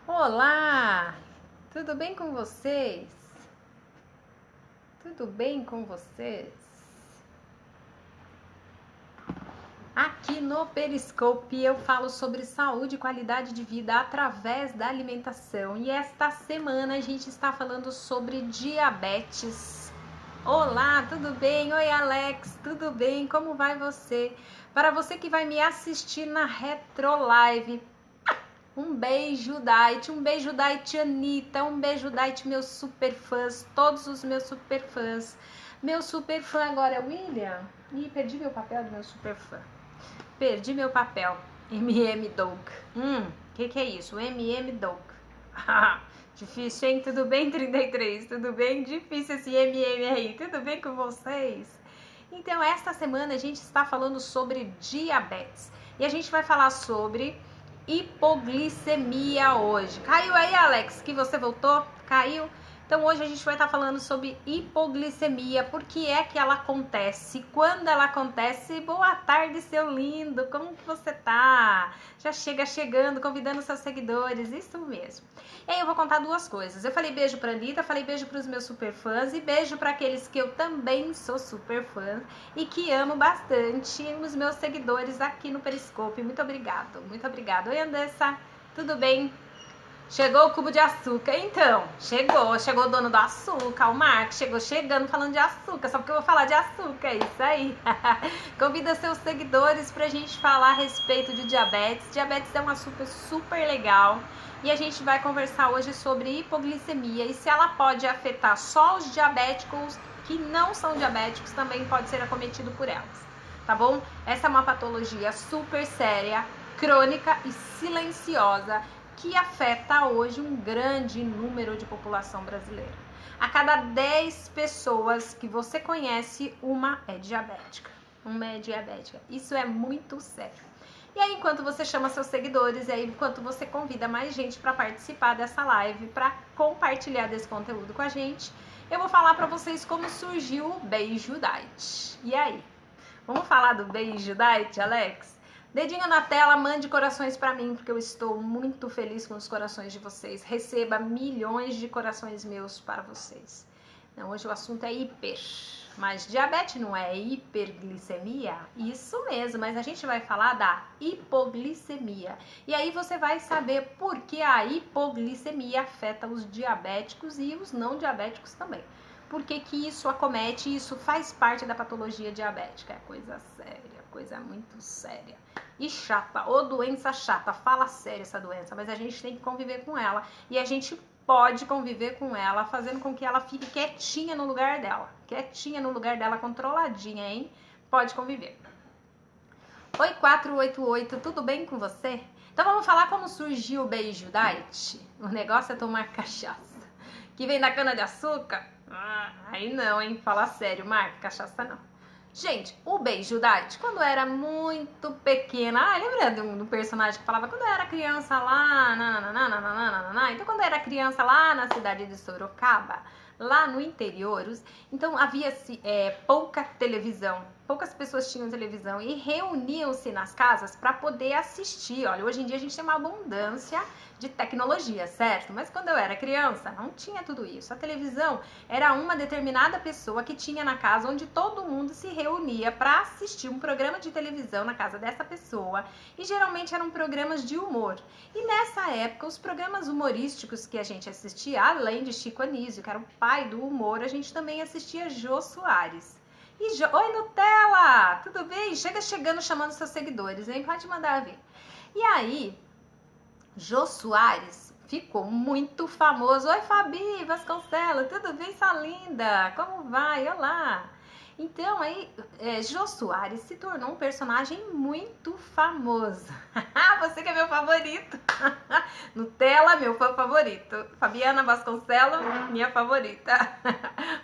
Olá! Tudo bem com vocês? Tudo bem com vocês? Aqui no Periscope eu falo sobre saúde e qualidade de vida através da alimentação. E esta semana a gente está falando sobre diabetes. Olá, tudo bem? Oi, Alex, tudo bem? Como vai você? Para você que vai me assistir na Retro Live, um beijo, Dait, Anitta, um beijo, Dait, meus super fãs, todos os meus super fãs. Meu super fã agora é o William. Ih, perdi meu papel do meu super fã. Perdi meu papel. MM Doug. Que é isso? MM Doug. Difícil, hein? Tudo bem, 33? Tudo bem? Difícil esse MM aí. Tudo bem com vocês? Então, esta semana a gente está falando sobre diabetes. E a gente vai falar sobre hipoglicemia hoje. Caiu aí, Alex, que você voltou? Caiu? Então hoje a gente vai estar falando sobre hipoglicemia, por que é que ela acontece, quando ela acontece. Boa tarde, seu lindo, como que você tá? Já chega chegando, convidando seus seguidores, isso mesmo. E aí eu vou contar duas coisas. Eu falei beijo pra Anitta, falei beijo pros meus super fãs e beijo para aqueles que eu também sou super fã e que amo bastante os meus seguidores aqui no Periscope. Muito obrigado, muito obrigado. Oi, Andressa, tudo bem? Chegou o cubo de açúcar, então, chegou o dono do açúcar, o Marcos, chegou chegando falando de açúcar, só porque eu vou falar de açúcar, é isso aí. Convida seus seguidores pra gente falar a respeito de diabetes. Diabetes é um assunto super legal e a gente vai conversar hoje sobre hipoglicemia e se ela pode afetar só os diabéticos que não são diabéticos, também pode ser acometido por elas, tá bom? Essa é uma patologia super séria, crônica e silenciosa, que afeta hoje um grande número de população brasileira. A cada 10 pessoas que você conhece, uma é diabética. Isso é muito sério. E aí, enquanto você chama seus seguidores, e aí, enquanto você convida mais gente para participar dessa live, para compartilhar desse conteúdo com a gente, eu vou falar para vocês como surgiu o Beijo Diet. E aí? Vamos falar do Beijo Diet, Alex? Dedinho na tela, mande corações pra mim, porque eu estou muito feliz com os corações de vocês. Receba milhões de corações meus para vocês. Não, hoje o assunto é hiper, mas diabetes não é hiperglicemia? Isso mesmo, mas a gente vai falar da hipoglicemia. E aí você vai saber por que a hipoglicemia afeta os diabéticos e os não diabéticos também. Por que que isso acomete, isso faz parte da patologia diabética? É coisa séria, coisa muito séria. E chata, ou doença chata, fala sério essa doença, mas a gente tem que conviver com ela. E a gente pode conviver com ela, fazendo com que ela fique quietinha no lugar dela, controladinha, hein? Pode conviver. Oi, 488, tudo bem com você? Então vamos falar como surgiu o Beijo Diet? O negócio é tomar cachaça, que vem da cana de açúcar. Aí não, hein? Fala sério, Marca, cachaça não. Gente, o Beijo Diet, quando eu era muito pequena, lembrando do personagem que falava quando eu era criança lá, então quando eu era criança lá na cidade de Sorocaba, lá no interior, então havia pouca televisão, poucas pessoas tinham televisão e reuniam-se nas casas para poder assistir. Olha, hoje em dia a gente tem uma abundância de tecnologia, certo? Mas quando eu era criança, não tinha tudo isso. A televisão era uma determinada pessoa que tinha na casa, onde todo mundo se reunia para assistir um programa de televisão na casa dessa pessoa, e geralmente eram programas de humor. E nessa época, os programas humorísticos que a gente assistia, além de Chico Anísio, que era o pai do humor, a gente também assistia Jô Soares. Oi, Nutella! Tudo bem? Chega chegando chamando seus seguidores, hein? Pode mandar vir. E aí, Jô Soares ficou muito famoso. Oi, Fabi Vasconcelos, tudo bem, sua linda? Como vai? Olá! Então, aí, Jô Soares se tornou um personagem muito famoso. Você que é meu favorito. Nutella, meu fã favorito. Fabiana Vasconcelos, minha favorita.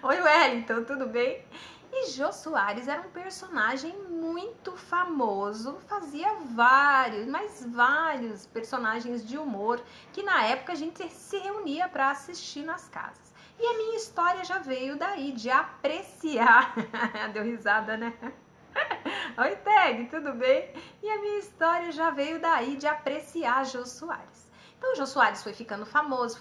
Oi, Wellington, tudo bem? E Jô Soares era um personagem muito famoso, fazia vários personagens de humor que na época a gente se reunia para assistir nas casas. E a minha história já veio daí, de apreciar. Deu risada, né? Oi, Teg, tudo bem? E a minha história já veio daí, de apreciar Jô Soares. Então o Jô Soares foi ficando famoso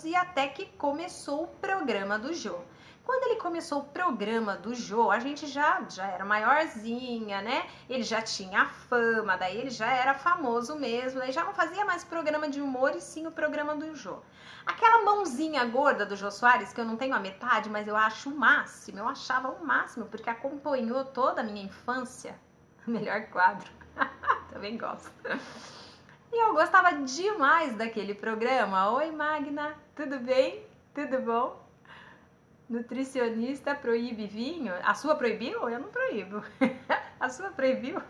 e até que começou o programa do Jô. Quando ele começou o programa do Jô, a gente já era maiorzinha, né? Ele já tinha fama, daí ele já era famoso mesmo, daí já não fazia mais programa de humor e sim o programa do Jô. Aquela mãozinha gorda do Jô Soares, que eu não tenho a metade, mas eu acho o máximo, eu achava o máximo, porque acompanhou toda a minha infância. O melhor quadro. Também gosto. E eu gostava demais daquele programa. Oi, Magna, tudo bem? Tudo bom? Nutricionista proíbe vinho? A sua proibiu? Eu não proíbo. A sua proibiu?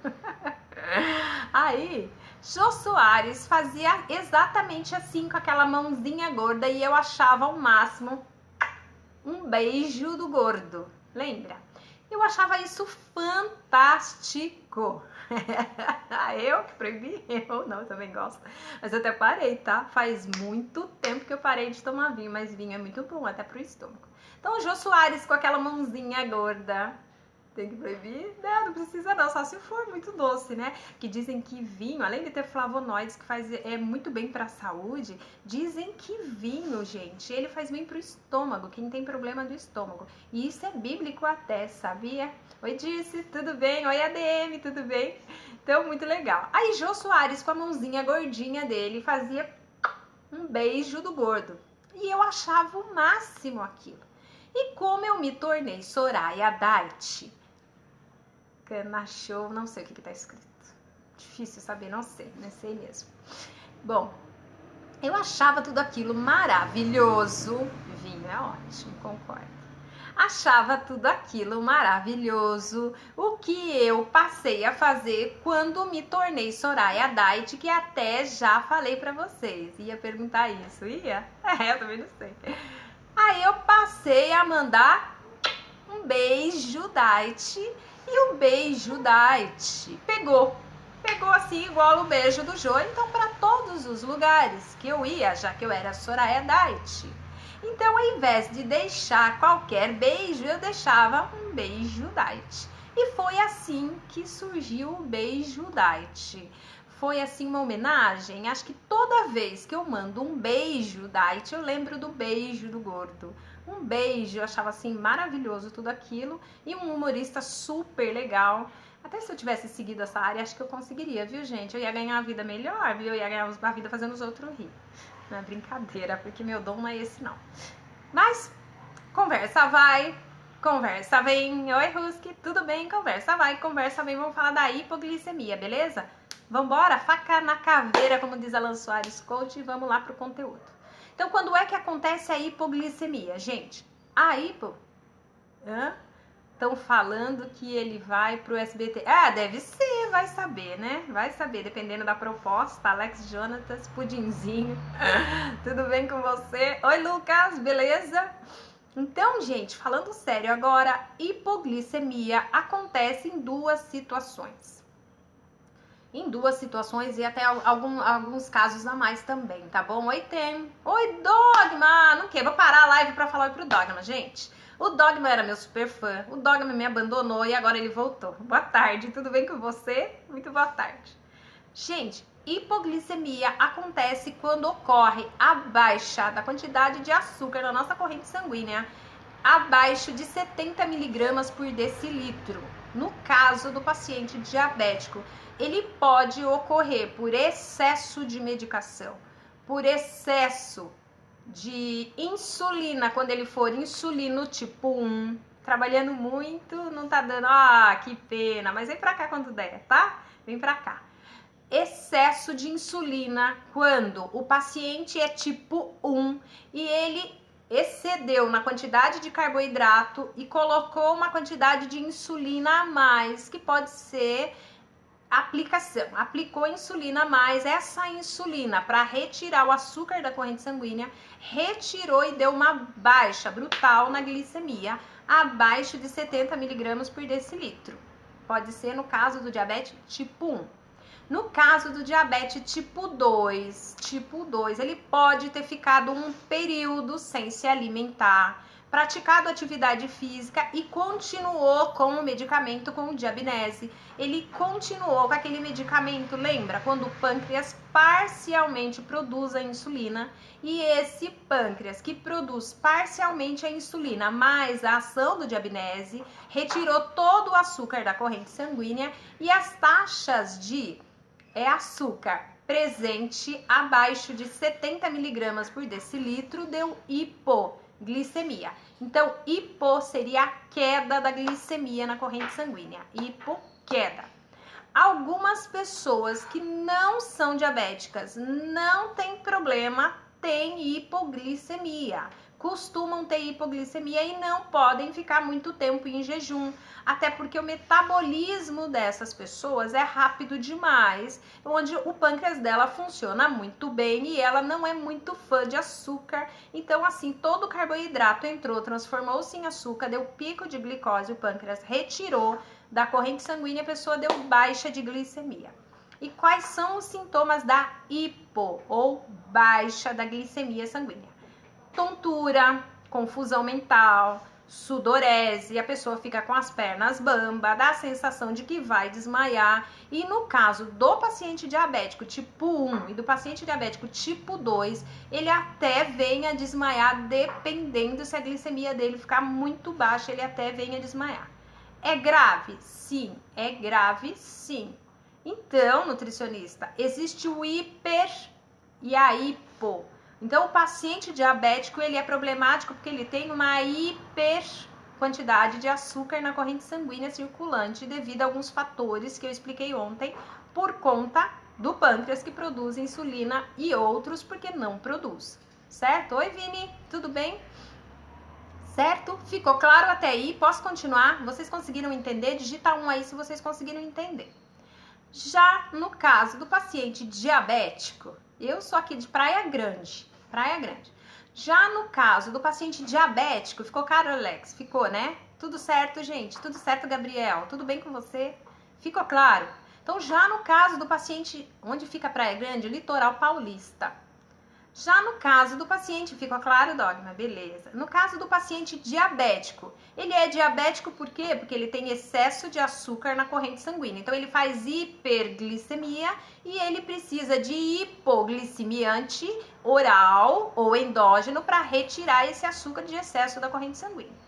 Aí, Jô Soares fazia exatamente assim com aquela mãozinha gorda e eu achava o máximo um beijo do gordo. Lembra? Eu achava isso fantástico. Eu que proibi? Eu não, eu também gosto. Mas eu até parei, tá? Faz muito tempo que eu parei de tomar vinho, mas vinho é muito bom, até pro estômago. Então o Jô Soares com aquela mãozinha gorda. Tem que proibir? Não precisa não, só se for muito doce, né? Que dizem que vinho, além de ter flavonoides que é muito bem para a saúde, dizem que vinho, gente, ele faz bem pro estômago, quem tem problema do estômago. E isso é bíblico até, sabia? Oi, Disse, tudo bem? Oi, ADM, tudo bem? Então, muito legal. Aí, Jô Soares, com a mãozinha gordinha dele, fazia um beijo do gordo. E eu achava o máximo aquilo. E como eu me tornei Soraya Diet, Cana Show, não sei o que tá escrito. Difícil saber, não sei mesmo. Bom, eu achava tudo aquilo maravilhoso. Vinho é ótimo, concordo. Achava tudo aquilo maravilhoso. O que eu passei a fazer quando me tornei Soraya Diet, que até já falei pra vocês. Ia perguntar isso, ia? Eu também não sei. Aí eu passei a mandar um beijo diet e o beijo diet pegou assim igual o beijo do Jô, então para todos os lugares que eu ia, já que eu era Soraya Diet. Então, ao invés de deixar qualquer beijo, eu deixava um beijo diet. E foi assim que surgiu o beijo diet. Foi assim uma homenagem. Acho que toda vez que eu mando um beijo diet, eu lembro do beijo do gordo. Um beijo, eu achava assim maravilhoso tudo aquilo. E um humorista super legal. Até se eu tivesse seguido essa área, acho que eu conseguiria, viu, gente? Eu ia ganhar a vida melhor, viu? Eu ia ganhar a vida fazendo os outros rir. Não é brincadeira, porque meu dom não é esse, não. Mas, conversa vai, conversa vem. Oi, Husky, tudo bem? Conversa vai, conversa vem. Vamos falar da hipoglicemia, beleza? Vambora, faca na caveira, como diz Alan Soares Coach, e vamos lá pro conteúdo. Então, quando é que acontece a hipoglicemia? Gente, a hipo... Estão falando que ele vai pro SBT. Ah, deve ser, vai saber, né? Vai saber, dependendo da proposta. Alex Jonatas, Pudinzinho. Tudo bem com você? Oi, Lucas, beleza? Então, gente, falando sério agora, hipoglicemia acontece em duas situações. Em duas situações e até alguns casos a mais também, tá bom? Oi, Tem. Oi, Dogma! Não quero, vou parar a live pra falar oi pro Dogma, gente. O Dogma era meu super fã, o Dogma me abandonou e agora ele voltou. Boa tarde, tudo bem com você? Muito boa tarde. Gente, hipoglicemia acontece quando ocorre a baixa da quantidade de açúcar na nossa corrente sanguínea, abaixo de 70 miligramas por decilitro. No caso do paciente diabético, ele pode ocorrer por excesso de medicação, por excesso de insulina, quando ele for insulino tipo 1, trabalhando muito, não tá dando, que pena, mas vem pra cá quando der, tá? Vem pra cá. Excesso de insulina, quando o paciente é tipo 1 e ele excedeu na quantidade de carboidrato e colocou uma quantidade de insulina a mais, que pode ser aplicação, aplicou insulina, mas essa insulina, para retirar o açúcar da corrente sanguínea, retirou e deu uma baixa brutal na glicemia, abaixo de 70 miligramas por decilitro. Pode ser no caso do diabetes tipo 1. No caso do diabetes tipo 2, ele pode ter ficado um período sem se alimentar, praticado atividade física e continuou com o medicamento, com o Diabinese. Ele continuou com aquele medicamento, lembra? Quando o pâncreas parcialmente produz a insulina, e esse pâncreas que produz parcialmente a insulina, mais a ação do Diabinese, retirou todo o açúcar da corrente sanguínea e as taxas de açúcar presente abaixo de 70 miligramas por decilitro deu hipoglicemia. Então, hipo seria a queda da glicemia na corrente sanguínea. Hipoqueda. Algumas pessoas que não são diabéticas, não tem problema, têm hipoglicemia. Costumam ter hipoglicemia e não podem ficar muito tempo em jejum, até porque o metabolismo dessas pessoas é rápido demais, onde o pâncreas dela funciona muito bem e ela não é muito fã de açúcar. Então, assim, todo o carboidrato entrou, transformou-se em açúcar, deu pico de glicose, o pâncreas retirou da corrente sanguínea, a pessoa deu baixa de glicemia. E quais são os sintomas da hipo ou baixa da glicemia sanguínea? Tontura, confusão mental, sudorese, a pessoa fica com as pernas bamba, dá a sensação de que vai desmaiar. E no caso do paciente diabético tipo 1 e do paciente diabético tipo 2, ele até vem a desmaiar, dependendo se a glicemia dele ficar muito baixa, ele até vem a desmaiar. É grave? Sim. É grave? Sim. Então, nutricionista, existe o hiper e a hipo. Então, o paciente diabético, ele é problemático porque ele tem uma hiper quantidade de açúcar na corrente sanguínea circulante devido a alguns fatores que eu expliquei ontem, por conta do pâncreas que produz insulina e outros porque não produz, certo? Oi, Vini, tudo bem? Certo? Ficou claro até aí? Posso continuar? Vocês conseguiram entender? Digita 1 aí se vocês conseguiram entender. Já no caso do paciente diabético, eu sou aqui de Praia Grande. Já no caso do paciente diabético, ficou claro, Alex? Ficou, né? Tudo certo, gente? Tudo certo, Gabriel? Tudo bem com você? Ficou claro? Então, já no caso do paciente, onde fica Praia Grande? Litoral paulista. Já no caso do paciente, ficou claro, Dogma? Beleza. No caso do paciente diabético, ele é diabético por quê? Porque ele tem excesso de açúcar na corrente sanguínea. Então, ele faz hiperglicemia e ele precisa de hipoglicemiante oral ou endógeno para retirar esse açúcar de excesso da corrente sanguínea.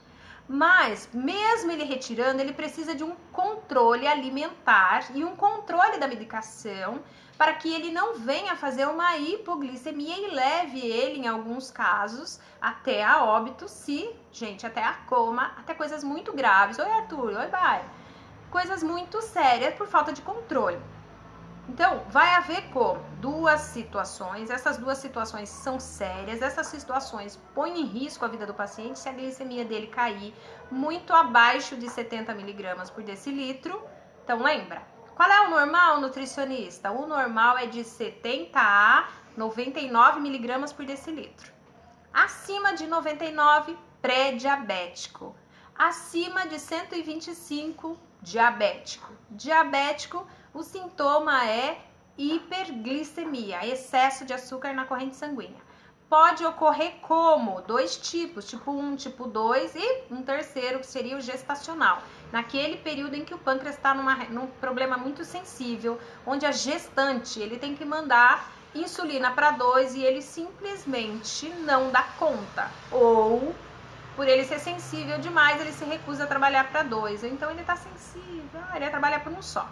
Mas, mesmo ele retirando, ele precisa de um controle alimentar e um controle da medicação para que ele não venha fazer uma hipoglicemia e leve ele, em alguns casos, até a óbito, até a coma, até coisas muito graves. Oi, Arthur, oi, Bai. Coisas muito sérias por falta de controle. Então, vai haver duas situações, essas duas situações são sérias, essas situações põem em risco a vida do paciente se a glicemia dele cair muito abaixo de 70 miligramas por decilitro. Então, lembra? Qual é o normal, nutricionista? O normal é de 70 a 99 miligramas por decilitro. Acima de 99, pré-diabético. Acima de 125, diabético. Diabético, o sintoma é hiperglicemia, excesso de açúcar na corrente sanguínea. Pode ocorrer como? Dois tipos, tipo 1, tipo 2 e um terceiro que seria o gestacional. Naquele período em que o pâncreas está num problema muito sensível, onde a gestante ele tem que mandar insulina para 2 e ele simplesmente não dá conta. Ou, por ele ser sensível demais, ele se recusa a trabalhar para 2. Então, ele está sensível, ele vai trabalhar por um só.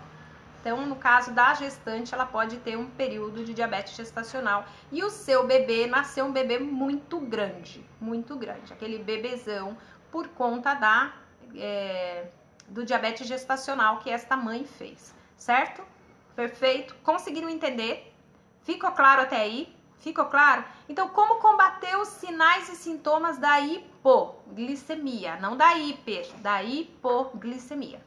Então, no caso da gestante, ela pode ter um período de diabetes gestacional. E o seu bebê nasceu um bebê muito grande. Aquele bebezão por conta do diabetes gestacional que esta mãe fez. Certo? Perfeito? Conseguiram entender? Ficou claro até aí? Ficou claro? Então, como combater os sinais e sintomas da hipoglicemia? Não da da hipoglicemia.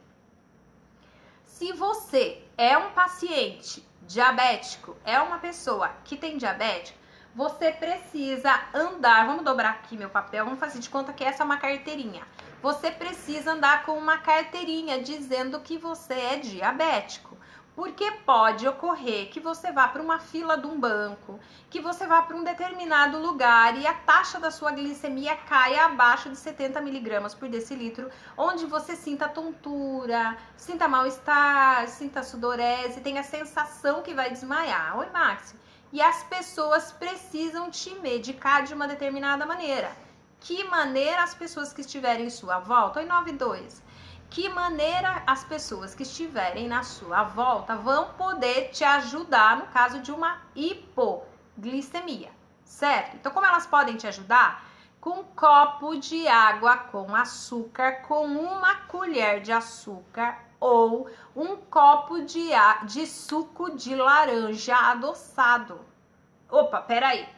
Se você é um paciente diabético, é uma pessoa que tem diabetes, você precisa andar, vamos dobrar aqui meu papel, vamos fazer de conta que essa é uma carteirinha. Você precisa andar com uma carteirinha dizendo que você é diabético. Porque pode ocorrer que você vá para uma fila de um banco, que você vá para um determinado lugar e a taxa da sua glicemia caia abaixo de 70 miligramas por decilitro, onde você sinta tontura, sinta mal-estar, sinta sudorese, tenha a sensação que vai desmaiar. Oi, Maxi. E as pessoas precisam te medicar de uma determinada maneira. Que maneira as pessoas que estiverem em sua volta? Oi, 92. Que maneira as pessoas que estiverem na sua volta vão poder te ajudar no caso de uma hipoglicemia, certo? Então, como elas podem te ajudar? Com um copo de água com açúcar, com uma colher de açúcar ou um copo de suco de laranja adoçado. Opa, peraí.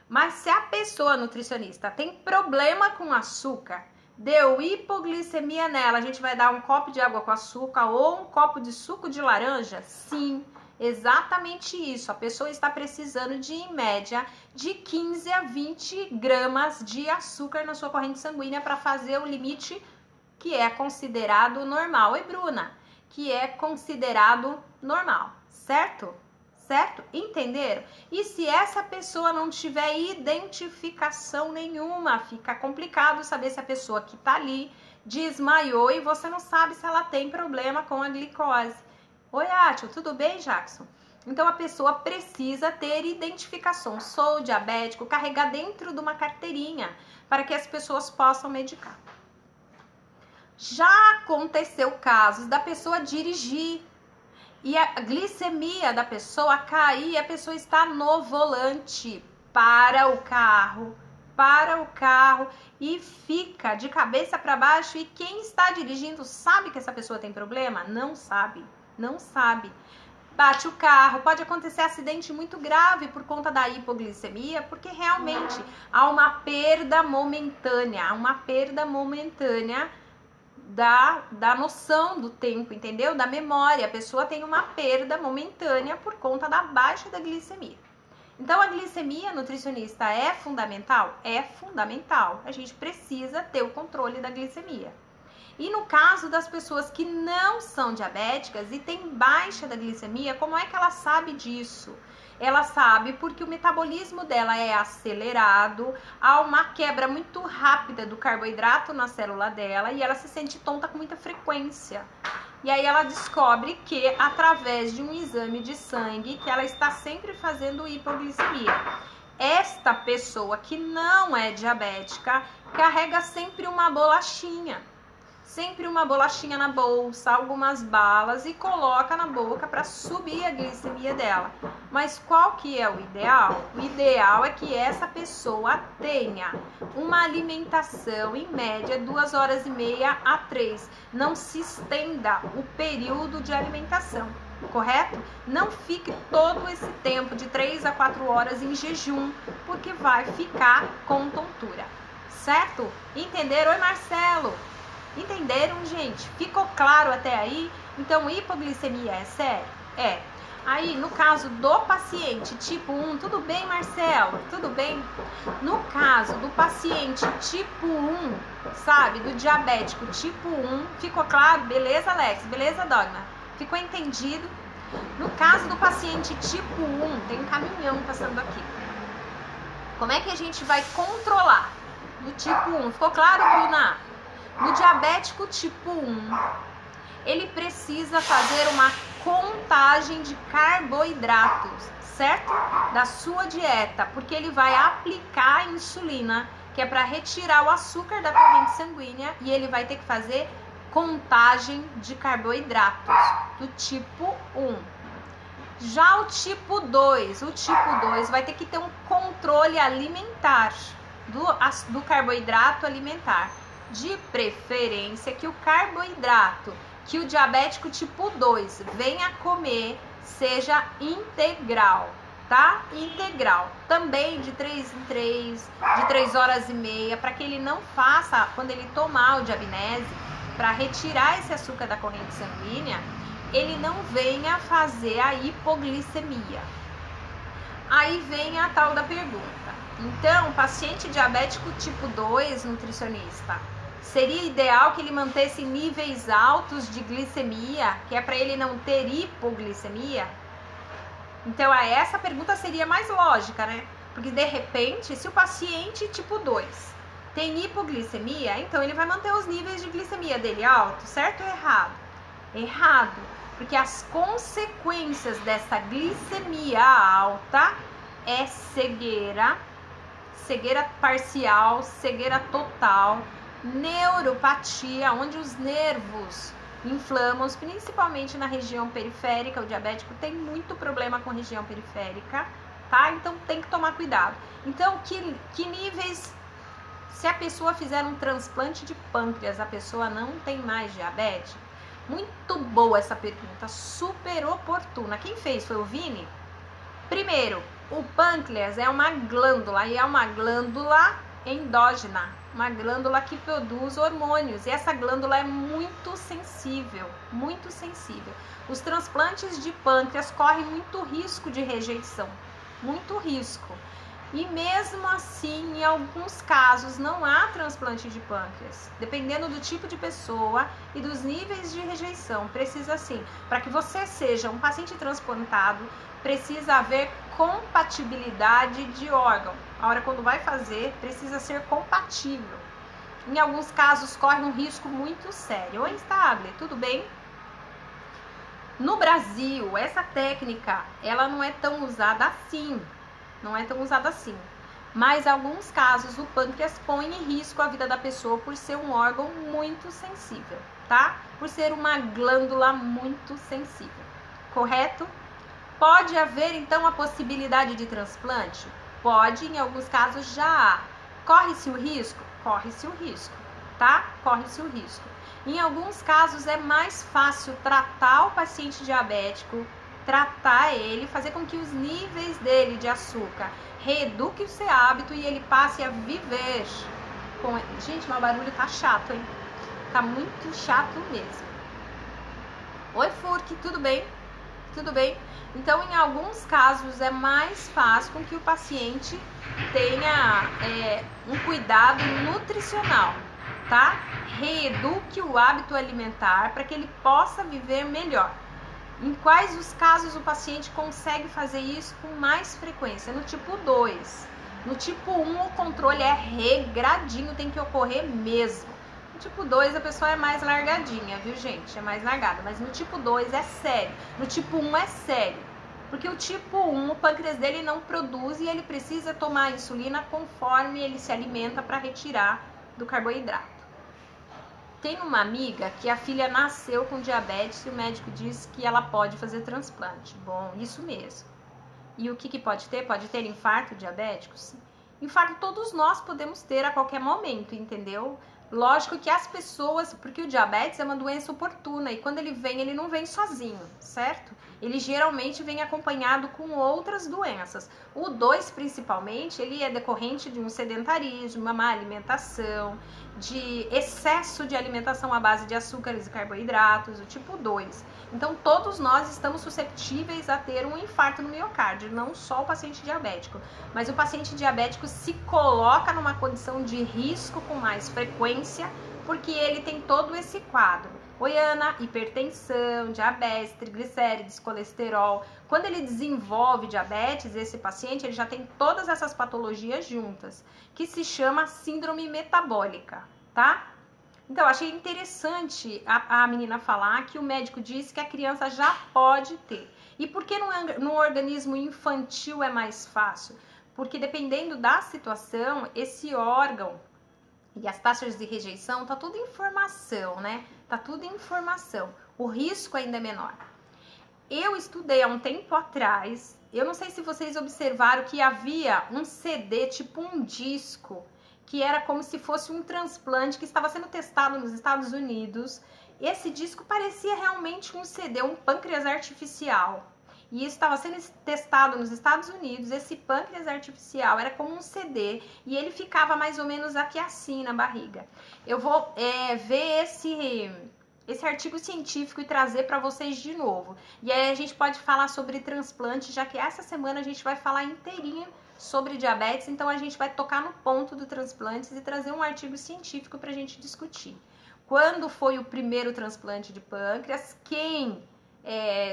Mas se a pessoa nutricionista tem problema com açúcar, deu hipoglicemia nela, a gente vai dar um copo de água com açúcar ou um copo de suco de laranja? Sim, exatamente isso. A pessoa está precisando de, em média, de 15 a 20 gramas de açúcar na sua corrente sanguínea para fazer o limite que é considerado normal. Oi, Bruna, que é considerado normal, certo? Certo? Entenderam? E se essa pessoa não tiver identificação nenhuma, fica complicado saber se a pessoa que tá ali desmaiou e você não sabe se ela tem problema com a glicose. Oi, Átio, tudo bem, Jackson? Então a pessoa precisa ter identificação. Sou diabético, carregar dentro de uma carteirinha para que as pessoas possam medicar. Já aconteceu casos da pessoa dirigir e a glicemia da pessoa cair, a pessoa está no volante, para o carro e fica de cabeça para baixo. E quem está dirigindo sabe que essa pessoa tem problema? Não sabe, não sabe. Bate o carro, pode acontecer acidente muito grave por conta da hipoglicemia, porque realmente há uma perda momentânea, da noção do tempo, entendeu? Da memória. A pessoa tem uma perda momentânea por conta da baixa da glicemia. Então, a glicemia, nutricionista, é fundamental? É fundamental. A gente precisa ter o controle da glicemia. E no caso das pessoas que não são diabéticas e têm baixa da glicemia, como é que ela sabe disso? Ela sabe porque o metabolismo dela é acelerado, há uma quebra muito rápida do carboidrato na célula dela e ela se sente tonta com muita frequência. E aí ela descobre que, através de um exame de sangue, que ela está sempre fazendo hipoglicemia. Esta pessoa que não é diabética carrega sempre uma bolachinha na bolsa, algumas balas e coloca na boca para subir a glicemia dela. Mas qual que é o ideal? O ideal é que essa pessoa tenha uma alimentação em média 2h30 a 3. Não se estenda o período de alimentação, correto? Não fique todo esse tempo de 3 a 4 horas em jejum, porque vai ficar com tontura, certo? Entenderam? Oi, Marcelo! Entenderam, gente? Ficou claro até aí? Então, hipoglicemia é sério? É. Aí, no caso do paciente tipo 1, tudo bem, Marcelo? Tudo bem? No caso do paciente tipo 1, sabe? Do diabético tipo 1, ficou claro? Beleza, Alex? Beleza, Dogma? Ficou entendido? No caso do paciente tipo 1, tem um caminhão passando aqui. Como é que a gente vai controlar? Do tipo 1, ficou claro, Bruna? No diabético tipo 1, ele precisa fazer uma contagem de carboidratos, certo? Da sua dieta, porque ele vai aplicar a insulina, que é para retirar o açúcar da corrente sanguínea, e ele vai ter que fazer contagem de carboidratos do tipo 1. Já o tipo 2 vai ter que ter um controle alimentar do carboidrato alimentar. De preferência que o carboidrato que o diabético tipo 2 venha comer seja integral, tá? Integral. Também de 3 em 3, de 3h30, para que ele não faça, quando ele tomar o Diabinese, para retirar esse açúcar da corrente sanguínea, ele não venha fazer a hipoglicemia. Aí vem a tal da pergunta. Então, paciente diabético tipo 2, nutricionista, Seria ideal que ele mantesse níveis altos de glicemia, que é para ele não ter hipoglicemia? Então, essa pergunta seria mais lógica, né? Porque, de repente, se o paciente tipo 2 tem hipoglicemia, então ele vai manter os níveis de glicemia dele altos, certo ou errado? Errado, porque as consequências dessa glicemia alta é cegueira, cegueira parcial, cegueira total, neuropatia, onde os nervos inflamam, principalmente na região periférica. O diabético tem muito problema com região periférica, tá? Então tem que tomar cuidado. Então, que níveis, se a pessoa fizer um transplante de pâncreas, a pessoa não tem mais diabetes? Muito boa essa pergunta, super oportuna. Quem fez foi o Vini? Primeiro, o pâncreas é uma glândula, e é uma glândula endógena, uma glândula que produz hormônios, e essa glândula é muito sensível, muito sensível. Os transplantes de pâncreas correm muito risco de rejeição, muito risco. E mesmo assim, em alguns casos, não há transplante de pâncreas. Dependendo do tipo de pessoa e dos níveis de rejeição, precisa sim. Para que você seja um paciente transplantado, precisa haver compatibilidade de órgão. A hora quando vai fazer, precisa ser compatível. Em alguns casos, corre um risco muito sério. Oi, Stable, tudo bem? No Brasil, essa técnica, ela não é tão usada assim. Não é tão usada assim. Mas, em alguns casos, o pâncreas põe em risco a vida da pessoa por ser um órgão muito sensível, tá? Por ser uma glândula muito sensível. Correto? Pode haver, então, a possibilidade de transplante? Pode, em alguns casos já há. Corre-se o risco? Corre-se o risco, tá? Corre-se o risco. Em alguns casos é mais fácil tratar o paciente diabético, tratar ele, fazer com que os níveis dele de açúcar reeduquem o seu hábito e ele passe a viver com... Gente, meu barulho tá chato, hein? Tá muito chato mesmo. Oi, Furk, tudo bem? Tudo bem? Então, em alguns casos, é mais fácil com que o paciente tenha um cuidado nutricional, tá? Reeduque o hábito alimentar para que ele possa viver melhor. Em quais os casos o paciente consegue fazer isso com mais frequência? No tipo 2. No tipo 1, o controle é regradinho, tem que ocorrer mesmo. No tipo 2, a pessoa é mais largadinha, viu, gente? É mais largada. Mas no tipo 2 é sério. No tipo 1 é sério. Porque o tipo 1, o pâncreas dele não produz e ele precisa tomar insulina conforme ele se alimenta para retirar do carboidrato. Tem uma amiga que a filha nasceu com diabetes e o médico disse que ela pode fazer transplante. Bom, isso mesmo. E o que pode ter? Pode ter infarto diabético? Sim. Infarto todos nós podemos ter a qualquer momento, entendeu? Lógico que as pessoas, porque o diabetes é uma doença oportuna e quando ele vem, ele não vem sozinho, certo? Ele geralmente vem acompanhado com outras doenças. O 2, principalmente, ele é decorrente de um sedentarismo, uma má alimentação, de excesso de alimentação à base de açúcares e carboidratos, o tipo 2. Então, todos nós estamos susceptíveis a ter um infarto no miocárdio, não só o paciente diabético. Mas o paciente diabético se coloca numa condição de risco com mais frequência, porque ele tem todo esse quadro. Oi, Ana, hipertensão, diabetes, triglicérides, colesterol. Quando ele desenvolve diabetes, esse paciente ele já tem todas essas patologias juntas, que se chama síndrome metabólica, tá? Então, achei interessante a menina falar que o médico disse que a criança já pode ter. E por que no organismo infantil é mais fácil? Porque dependendo da situação, esse órgão e as taxas de rejeição, tá tudo informação, né? Tá tudo informação. O risco ainda é menor. Eu estudei há um tempo atrás, eu não sei se vocês observaram que havia um CD, tipo um disco, que era como se fosse um transplante que estava sendo testado nos Estados Unidos. Esse disco parecia realmente um CD, um pâncreas artificial. E isso estava sendo testado nos Estados Unidos. Esse pâncreas artificial era como um CD e ele ficava mais ou menos aqui assim na barriga. Eu vou ver esse artigo científico e trazer para vocês de novo. E aí a gente pode falar sobre transplante, já que essa semana a gente vai falar inteirinho sobre diabetes, então a gente vai tocar no ponto do transplante e trazer um artigo científico para a gente discutir. Quando foi o primeiro transplante de pâncreas? Quem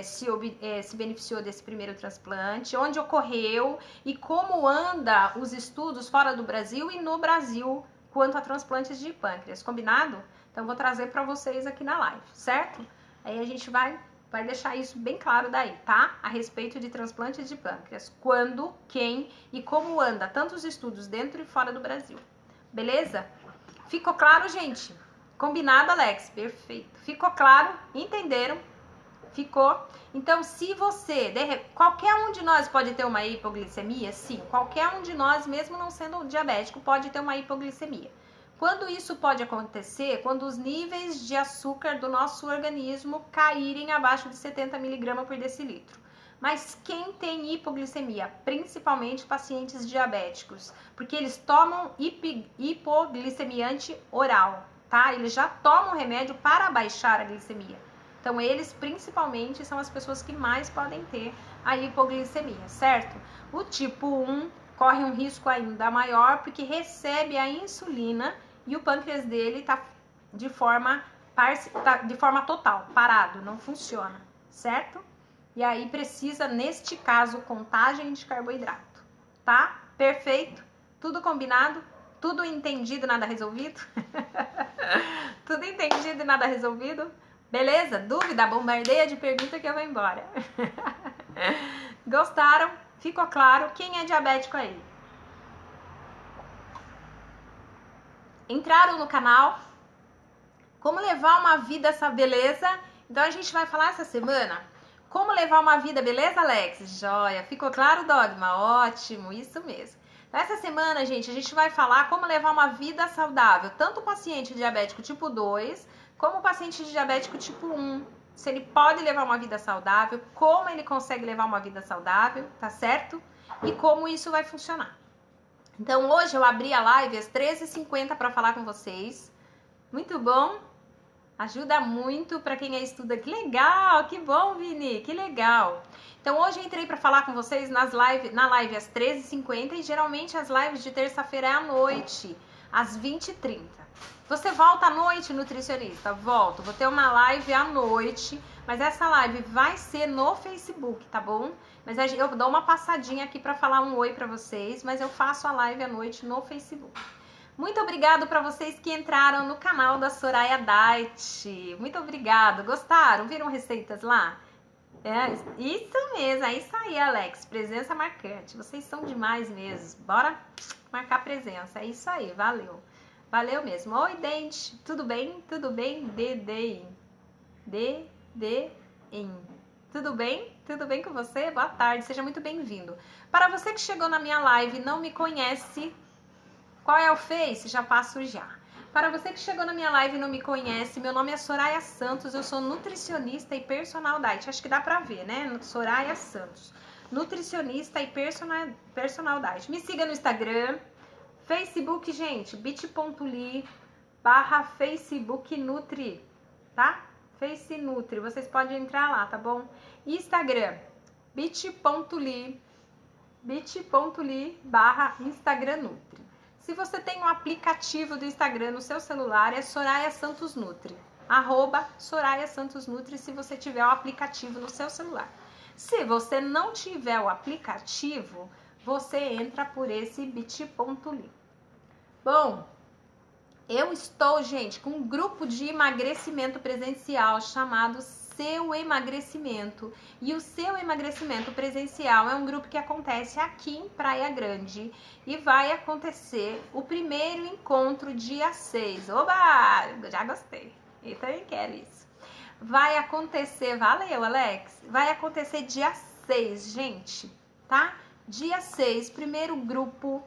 se beneficiou desse primeiro transplante? Onde ocorreu? E como anda os estudos fora do Brasil e no Brasil quanto a transplantes de pâncreas? Combinado? Então, vou trazer para vocês aqui na live, certo? Aí a gente vai deixar isso bem claro daí, tá? A respeito de transplantes de pâncreas. Quando, quem e como anda tanto os estudos dentro e fora do Brasil. Beleza? Ficou claro, gente? Combinado, Alex? Perfeito. Ficou claro? Entenderam? Ficou? Então, se você... Qualquer um de nós pode ter uma hipoglicemia? Sim. Qualquer um de nós, mesmo não sendo diabético, pode ter uma hipoglicemia. Quando isso pode acontecer? Quando os níveis de açúcar do nosso organismo caírem abaixo de 70 mg por decilitro. Mas quem tem hipoglicemia? Principalmente pacientes diabéticos, porque eles tomam hipoglicemiante oral, tá? Eles já tomam remédio para baixar a glicemia. Então, eles principalmente são as pessoas que mais podem ter a hipoglicemia, certo? O tipo 1 corre um risco ainda maior porque recebe a insulina e o pâncreas dele tá de forma total, parado, não funciona, certo? E aí precisa, neste caso, contagem de carboidrato, tá? Perfeito? Tudo combinado? Tudo entendido, nada resolvido? Tudo entendido e nada resolvido? Beleza? Dúvida? Bombardeia de pergunta que eu vou embora. Gostaram? Ficou claro? Quem é diabético aí? Entraram no canal? Como levar uma vida essa beleza? Então a gente vai falar essa semana como levar uma vida, beleza, Alex? Joia. Ficou claro, Dogma? Ótimo, isso mesmo. Então, essa semana, gente, a gente vai falar como levar uma vida saudável, tanto o paciente diabético tipo 2, como o paciente diabético tipo 1. Se ele pode levar uma vida saudável, como ele consegue levar uma vida saudável, tá certo? E como isso vai funcionar. Então, hoje eu abri a live às 13h50 para falar com vocês. Muito bom. Ajuda muito para quem estuda. Que legal, que bom, Vini, que legal. Então, hoje eu entrei para falar com vocês na live às 13h50 e geralmente as lives de terça-feira é à noite, às 20h30. Você volta à noite, nutricionista? Volto. Vou ter uma live à noite, mas essa live vai ser no Facebook, tá bom? Mas eu dou uma passadinha aqui para falar um oi para vocês, mas eu faço a live à noite no Facebook. Muito obrigado para vocês que entraram no canal da Soraya Diet. Muito obrigado. Gostaram? Viram receitas lá? É, isso mesmo. É isso aí, Alex. Presença marcante. Vocês são demais mesmo. Bora marcar presença. É isso aí. Valeu. Valeu mesmo. Oi, Dente. Tudo bem? Tudo bem? Tudo bem? Tudo bem com você? Boa tarde. Seja muito bem-vindo. Para você que chegou na minha live e não me conhece... Qual é o Face? Já passo já. Para você que chegou na minha live e não me conhece, meu nome é Soraya Santos, eu sou nutricionista e personal diet. Acho que dá pra ver, né? Soraya Santos. Nutricionista e personal diet. Me siga no Instagram, Facebook, gente, bit.ly/Facebook Nutri, tá? Face Nutri, vocês podem entrar lá, tá bom? Instagram, bit.ly/Instagram Nutri. Se você tem um aplicativo do Instagram no seu celular, é Soraya Santos Nutri. @Soraya Santos Nutri, se você tiver o aplicativo no seu celular. Se você não tiver o aplicativo, você entra por esse bit.ly. Bom, eu estou, gente, com um grupo de emagrecimento presencial chamado Seu Emagrecimento. E o Seu Emagrecimento Presencial é um grupo que acontece aqui em Praia Grande. E vai acontecer o primeiro encontro dia 6. Oba! Já gostei. Eu também quero isso. Vai acontecer, valeu, Alex. Vai acontecer dia 6, gente, tá? Dia 6, primeiro grupo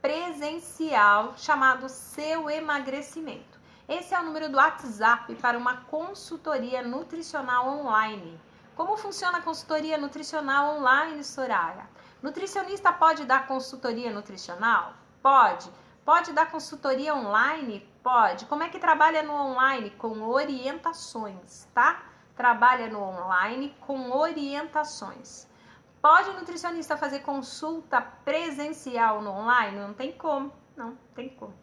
presencial chamado Seu Emagrecimento. Esse é o número do WhatsApp para uma consultoria nutricional online. Como funciona a consultoria nutricional online, Soraya? Nutricionista pode dar consultoria nutricional? Pode. Pode dar consultoria online? Pode. Como é que trabalha no online? Com orientações, tá? Trabalha no online com orientações. Pode o nutricionista fazer consulta presencial no online? Não tem como. Não tem como.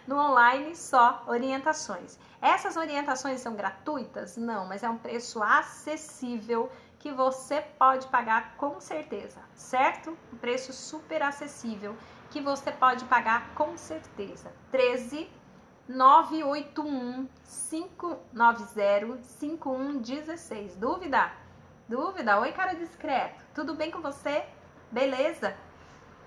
No online, só orientações. Essas orientações são gratuitas? Não, mas é um preço acessível que você pode pagar com certeza, certo? Um preço super acessível que você pode pagar com certeza. 13 981 590 5116. Dúvida? Dúvida? Oi, cara discreto. Tudo bem com você? Beleza?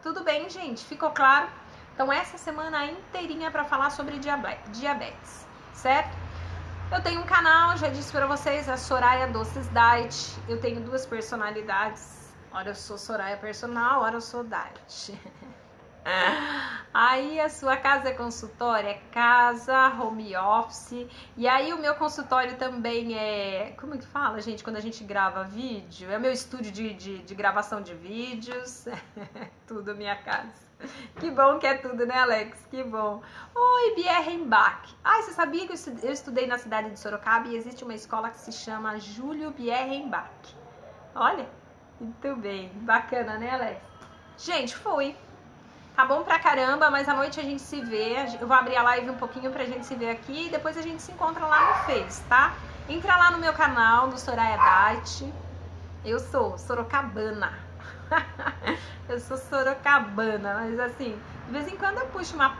Tudo bem, gente? Ficou claro? Então, essa semana inteirinha para falar sobre diabetes, certo? Eu tenho um canal, já disse para vocês, a Soraya Doces Diet. Eu tenho duas personalidades. Ora eu sou Soraya personal, ora eu sou diet. Aí a sua casa é consultório, é casa, home office. E aí o meu consultório também é... Como é que fala, gente, quando a gente grava vídeo? É o meu estúdio de gravação de vídeos. Tudo minha casa. Que bom que é tudo, né, Alex? Que bom. Oi, Bierrenbach. Ai, você sabia que eu estudei na cidade de Sorocaba e existe uma escola que se chama Júlio Bierrenbach. Olha, muito bem. Bacana, né, Alex? Gente, fui. Tá bom pra caramba, mas à noite a gente se vê. Eu vou abrir a live um pouquinho pra gente se ver aqui e depois a gente se encontra lá no Face, tá? Entra lá no meu canal, do Soraya Diet. Eu sou sorocabana. Eu sou sorocabana, mas assim, de vez em quando eu puxo uma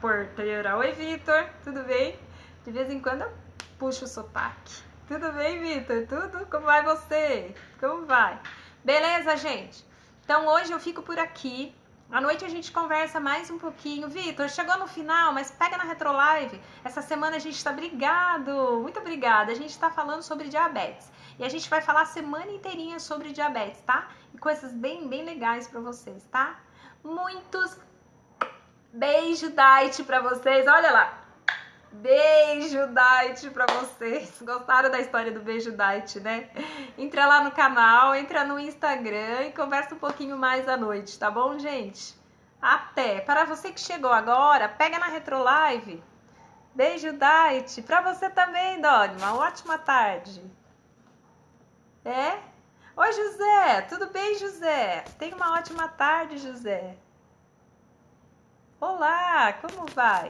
porteira. Oi, Vitor, tudo bem? De vez em quando eu puxo o sotaque. Tudo bem, Vitor? Tudo? Como vai você? Como vai? Beleza, gente? Então hoje eu fico por aqui. À noite a gente conversa mais um pouquinho. Vitor, chegou no final, mas pega na Retrolive. Essa semana a gente tá obrigado. Muito obrigada. A gente tá falando sobre diabetes. E a gente vai falar a semana inteirinha sobre diabetes, tá? E coisas bem legais pra vocês, tá? Muitos beijo diet pra vocês. Olha lá. Beijo diet pra vocês. Gostaram da história do beijo diet, né? Entra lá no canal, entra no Instagram e conversa um pouquinho mais à noite, tá bom, gente? Até! Para você que chegou agora, pega na Retrolive. Beijo diet pra você também, Doni. Uma ótima tarde. É? Oi, José. Tudo bem, José? Tenha uma ótima tarde, José. Olá, como vai?